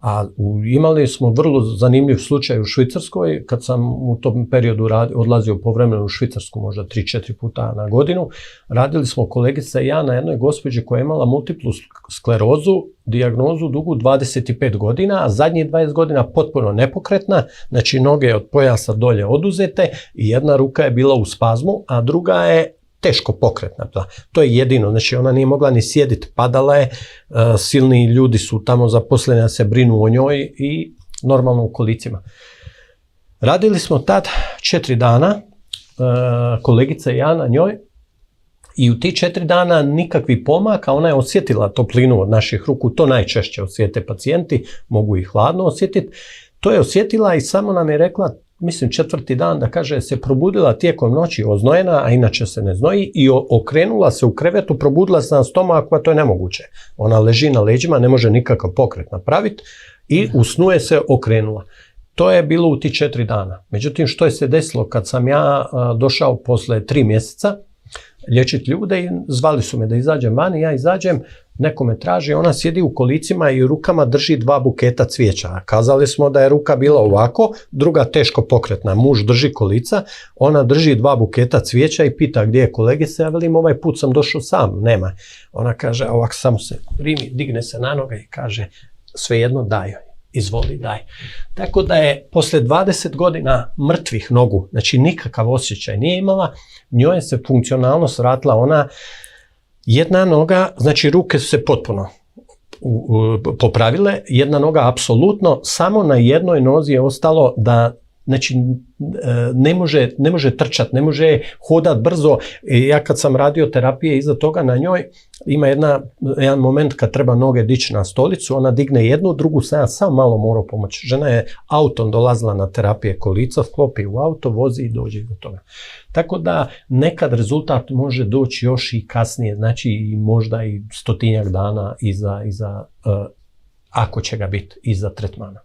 A imali smo vrlo zanimljiv slučaj u Švicarskoj, kad sam u tom periodu odlazio povremeno u Švicarsku, možda 3-4 puta na godinu. Radili smo kolegica i ja na jednoj gospođi koja je imala multiplu sklerozu, dijagnozu dugu 25 godina, a zadnjih 20 godina potpuno nepokretna, znači noge od pojasa dolje oduzete i jedna ruka je bila u spazmu, a druga je teško pokretna. To je jedino, znači ona nije mogla ni sjediti, padala je, silni ljudi su tamo zaposleni da se brinu o njoj i normalno u kolicima. Radili smo tad 4 dana, kolegica i ja na njoj, i u ti 4 dana nikakvi pomaka, ona je osjetila toplinu od naših ruku, to najčešće osjete pacijenti, mogu i hladno osjetiti. To je osjetila i samo nam je rekla, mislim 4. dan, da kaže se probudila tijekom noći oznojena, a inače se ne znoji, i okrenula se u krevetu, probudila se na stomaku, a to je nemoguće. Ona leži na leđima, ne može nikakav pokret napraviti i u snu je se okrenula. To je bilo u ti 4 dana. Međutim, što je se desilo kad sam ja došao posle 3 mjeseca liječiti ljude i zvali su me da izađem vani, ja izađem, neko me traži, ona sjedi u kolicima i u rukama drži 2 buketa cvijeća. Kazali smo da je ruka bila ovako, druga teško pokretna. Muž drži kolica, ona drži 2 buketa cvijeća i pita gdje je kolegica. Ja velim, ovaj put sam došao sam, nema. Ona kaže, ovako samo se primi, digne se na noge i kaže, svejedno daj joj, izvoli, daj. Tako da je posle 20 godina mrtvih nogu, znači nikakav osjećaj nije imala, njoj se funkcionalnost vratila, ona jedna noga, znači ruke su se potpuno popravile, jedna noga apsolutno, samo na jednoj nozi je ostalo da, znači, ne može trčati, ne može hodati brzo. Ja kad sam radio terapije iza toga na njoj, ima jedan moment kad treba noge dići na stolicu, ona digne jednu, drugu sam ja samo malo morao pomoći. Žena je autom dolazila na terapije kolica, sklopi u auto, vozi i dođe do toga. Tako da nekad rezultat može doći još i kasnije, znači i možda i 100-tinjak dana ako će ga biti iza tretmana.